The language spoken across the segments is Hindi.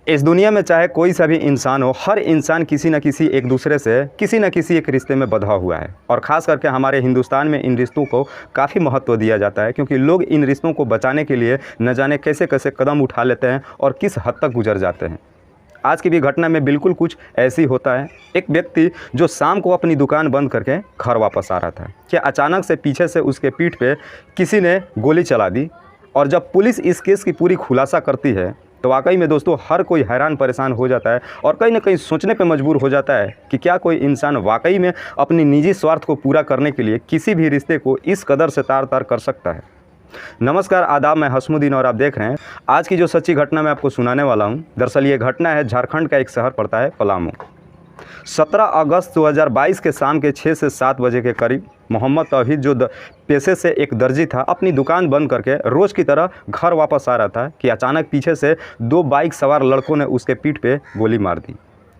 इस दुनिया में चाहे कोई सा भी इंसान हो, हर इंसान किसी न किसी एक दूसरे से किसी न किसी एक रिश्ते में बंधा हुआ है। और ख़ास करके हमारे हिंदुस्तान में इन रिश्तों को काफ़ी महत्व दिया जाता है, क्योंकि लोग इन रिश्तों को बचाने के लिए न जाने कैसे कैसे कदम उठा लेते हैं और किस हद तक गुजर जाते हैं। आज की भी घटना में बिल्कुल कुछ ऐसी होता है। एक व्यक्ति जो शाम को अपनी दुकान बंद करके घर वापस आ रहा था कि अचानक से पीछे से उसके पीठ पे किसी ने गोली चला दी। और जब पुलिस इस केस की पूरी खुलासा करती है तो वाकई में दोस्तों हर कोई हैरान परेशान हो जाता है और कहीं ना कहीं सोचने पे मजबूर हो जाता है कि क्या कोई इंसान वाकई में अपनी निजी स्वार्थ को पूरा करने के लिए किसी भी रिश्ते को इस कदर से तार तार कर सकता है। नमस्कार, आदाब, मैं हसमुद्दीन और आप देख रहे हैं आज की जो सच्ची घटना मैं आपको सुनाने वाला हूं। दरअसल ये घटना है झारखंड का एक शहर पड़ता है पलामू। 17 अगस्त 2022 के शाम के 6 से 7 बजे के करीब मोहम्मद तौहीद जो पेशे से एक दर्जी था, अपनी दुकान बंद करके रोज़ की तरह घर वापस आ रहा था कि अचानक पीछे से 2 बाइक सवार लड़कों ने उसके पीठ पे गोली मार दी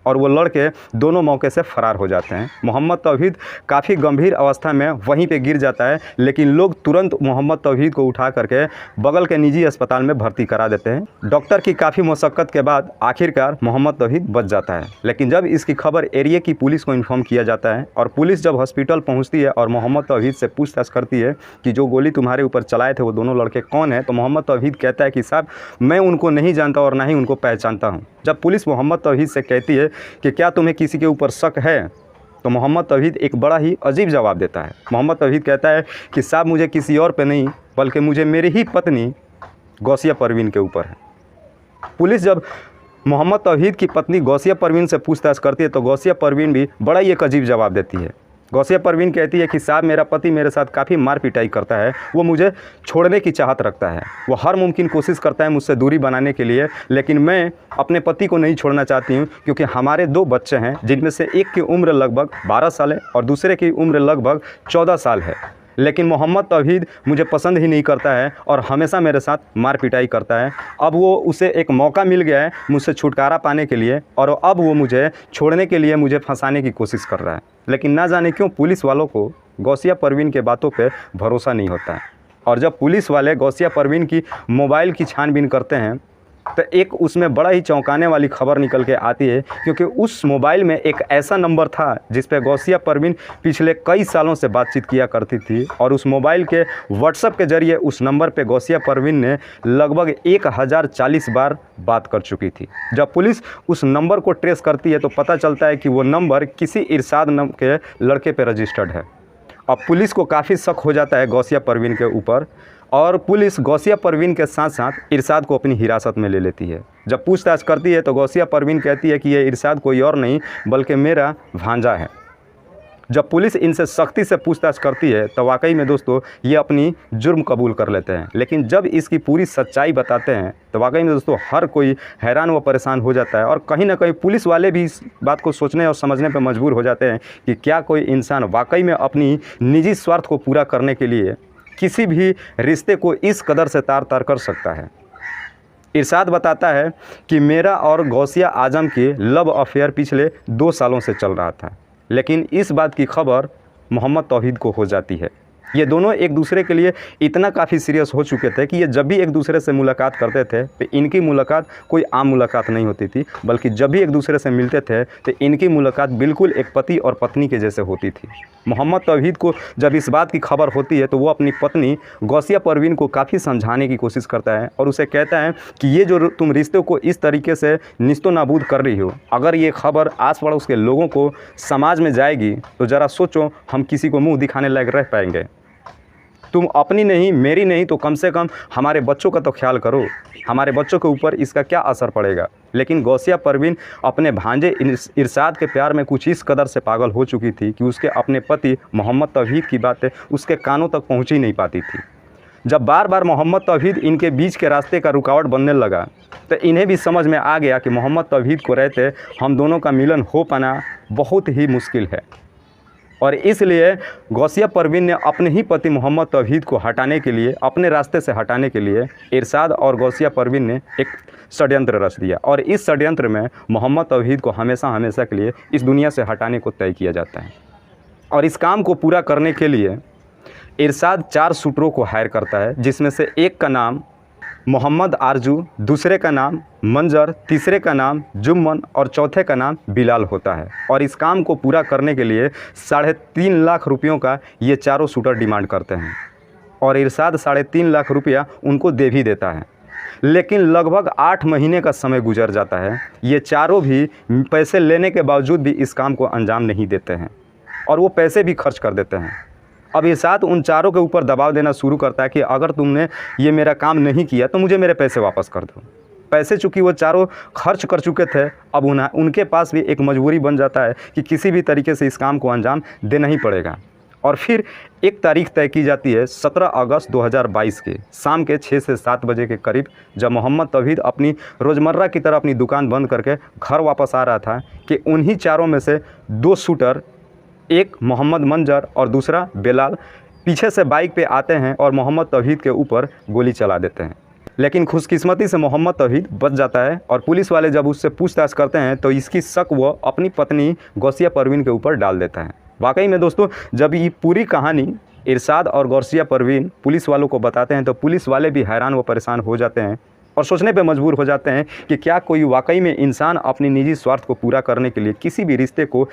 और वो लड़के दोनों मौके से फरार हो जाते हैं। मोहम्मद तौहीद काफ़ी गंभीर अवस्था में वहीं पे गिर जाता है, लेकिन लोग तुरंत मोहम्मद तौहीद को उठा करके बगल के निजी अस्पताल में भर्ती करा देते हैं। डॉक्टर की काफ़ी मशक्क़त के बाद आखिरकार मोहम्मद तौहीद बच जाता है। लेकिन जब इसकी खबर एरिया की पुलिस को इन्फॉर्म किया जाता है और पुलिस जब हॉस्पिटल पहुँचती है और मोहम्मद तौहीद से पूछताछ करती है कि जो गोली तुम्हारे ऊपर चलाए थे वो दोनों लड़के कौन है, तो मोहम्मद तौहीद कहता है कि साहब मैं उनको नहीं जानता और ना ही उनको पहचानता हूँ। जब पुलिस मोहम्मद तौहीद से कहती है कि क्या तुम्हें किसी के ऊपर शक है, तो मोहम्मद तौहीद एक बड़ा ही अजीब जवाब देता है। मोहम्मद तौहीद कहता है कि साहब मुझे किसी और पे नहीं बल्कि मुझे मेरी ही पत्नी गौसिया परवीन के ऊपर है। पुलिस जब मोहम्मद तौहीद की पत्नी गौसिया परवीन से पूछताछ करती है तो गौसिया परवीन भी बड़ा ही एक अजीब जवाब देती है। गौसिया परवीन कहती है कि साहब मेरा पति मेरे साथ काफ़ी मार पिटाई करता है, वो मुझे छोड़ने की चाहत रखता है, वो हर मुमकिन कोशिश करता है मुझसे दूरी बनाने के लिए, लेकिन मैं अपने पति को नहीं छोड़ना चाहती हूँ क्योंकि हमारे 2 बच्चे हैं जिनमें से एक की उम्र लगभग 12 साल है और दूसरे की उम्र लगभग 14 साल है। लेकिन मोहम्मद तौहीद मुझे पसंद ही नहीं करता है और हमेशा मेरे साथ मार पिटाई करता है। अब वो उसे एक मौका मिल गया है मुझसे छुटकारा पाने के लिए और अब वो मुझे छोड़ने के लिए मुझे फंसाने की कोशिश कर रहा है। लेकिन ना जाने क्यों पुलिस वालों को गौसिया परवीन के बातों पे भरोसा नहीं होता है। और जब पुलिस वाले गौसिया परवीन की मोबाइल की छानबीन करते हैं तो एक उसमें बड़ा ही चौंकाने वाली खबर निकल के आती है, क्योंकि उस मोबाइल में एक ऐसा नंबर था जिस पे गौसिया परवीन पिछले कई सालों से बातचीत किया करती थी और उस मोबाइल के व्हाट्सएप के ज़रिए उस नंबर पे गौसिया परवीन ने लगभग 1040 बार बात कर चुकी थी। जब पुलिस उस नंबर को ट्रेस करती है तो पता चलता है कि वो नंबर किसी इरशाद नाम के लड़के पर रजिस्टर्ड है। अब पुलिस को काफ़ी शक हो जाता है गौसिया परवीन के ऊपर और पुलिस गौसिया परवीन के साथ साथ इरशाद को अपनी हिरासत में ले लेती है। जब पूछताछ करती है तो गौसिया परवीन कहती है कि ये इरशाद कोई और नहीं बल्कि मेरा भांजा है। जब पुलिस इनसे सख्ती से पूछताछ करती है तो वाकई में दोस्तों ये अपनी जुर्म कबूल कर लेते हैं। लेकिन जब इसकी पूरी सच्चाई बताते हैं तो वाकई में दोस्तों हर कोई हैरान व परेशान हो जाता है और कहीं ना कहीं पुलिस वाले भी इस बात को सोचने और समझने पर मजबूर हो जाते हैं कि क्या कोई इंसान वाकई में अपनी निजी स्वार्थ को पूरा करने के लिए किसी भी रिश्ते को इस कदर से तार तार कर सकता है। इरशाद बताता है कि मेरा और गौसिया आजम की लव अफेयर पिछले 2 सालों से चल रहा था, लेकिन इस बात की खबर मोहम्मद तौहीद को हो जाती है। ये दोनों एक दूसरे के लिए इतना काफ़ी सीरियस हो चुके थे कि ये जब भी एक दूसरे से मुलाकात करते थे तो इनकी मुलाकात कोई आम मुलाकात नहीं होती थी, बल्कि जब भी एक दूसरे से मिलते थे तो इनकी मुलाकात बिल्कुल एक पति और पत्नी के जैसे होती थी। मोहम्मद तौहीद को जब इस बात की खबर होती है तो वो अपनी पत्नी गौसिया परवीन को काफ़ी समझाने की कोशिश करता है और उसे कहता है कि ये जो तुम रिश्तों को इस तरीके से निस्तो नाबूद कर रही हो, अगर ये खबर आस पड़ोस के लोगों को समाज में जाएगी तो ज़रा सोचो हम किसी को मुँह दिखाने लायक रह पाएंगे। तुम अपनी नहीं मेरी नहीं तो कम से कम हमारे बच्चों का तो ख्याल करो, हमारे बच्चों के ऊपर इसका क्या असर पड़ेगा। लेकिन गौसिया परवीन अपने भांजे इरशाद के प्यार में कुछ इस कदर से पागल हो चुकी थी कि उसके अपने पति मोहम्मद तौहीद की बातें उसके कानों तक पहुंच ही नहीं पाती थी। जब बार बार मोहम्मद तौहीद इनके बीच के रास्ते का रुकावट बनने लगा तो इन्हें भी समझ में आ गया कि मोहम्मद तौहीद को रहते हम दोनों का मिलन हो पाना बहुत ही मुश्किल है और इसलिए गौसिया परवीन ने अपने ही पति मोहम्मद तौहीद को हटाने के लिए, अपने रास्ते से हटाने के लिए इरशाद और गौसिया परवीन ने एक षड्यंत्र रच दिया और इस षड्यंत्र में मोहम्मद तौहीद को हमेशा हमेशा के लिए इस दुनिया से हटाने को तय किया जाता है। और इस काम को पूरा करने के लिए इरशाद 4 शूटरों को हायर करता है, जिसमें से एक का नाम मोहम्मद आरजू, दूसरे का नाम मंजर, तीसरे का नाम जुम्मन और चौथे का नाम बिलाल होता है। और इस काम को पूरा करने के लिए 3.5 लाख रुपयों का ये चारों शूटर डिमांड करते हैं और इरशाद 3.5 लाख रुपया उनको दे भी देता है। लेकिन लगभग 8 महीने का समय गुजर जाता है, ये चारों भी पैसे लेने के बावजूद भी इस काम को अंजाम नहीं देते हैं और वो पैसे भी खर्च कर देते हैं। अब इरशाद उन चारों के ऊपर दबाव देना शुरू करता है कि अगर तुमने ये मेरा काम नहीं किया तो मुझे मेरे पैसे वापस कर दो। पैसे चूँकि वो चारों खर्च कर चुके थे, अब उनके पास भी एक मजबूरी बन जाता है कि किसी भी तरीके से इस काम को अंजाम देना ही पड़ेगा। और फिर एक तारीख तय की जाती है 17 अगस्त 2022 के शाम के 6 से 7 बजे के करीब, जब मोहम्मद तौहीद अपनी रोज़मर्रा की तरह अपनी दुकान बंद करके घर वापस आ रहा था कि उन्हीं चारों में से 2 शूटर, एक मोहम्मद मंजर और दूसरा बिलाल, पीछे से बाइक पे आते हैं और मोहम्मद तौहीद के ऊपर गोली चला देते हैं। लेकिन खुशकिस्मती से मोहम्मद तौहीद बच जाता है और पुलिस वाले जब उससे पूछताछ करते हैं तो इसकी शक वो अपनी पत्नी गौसिया परवीन के ऊपर डाल देता है। वाकई में दोस्तों, जब ये पूरी कहानी इरशाद और गौसिया परवीन पुलिस वालों को बताते हैं तो पुलिस वाले भी हैरान व परेशान हो जाते हैं और सोचने पे मजबूर हो जाते हैं कि क्या कोई वाकई में इंसान अपनी निजी स्वार्थ को पूरा करने के लिए किसी भी रिश्ते को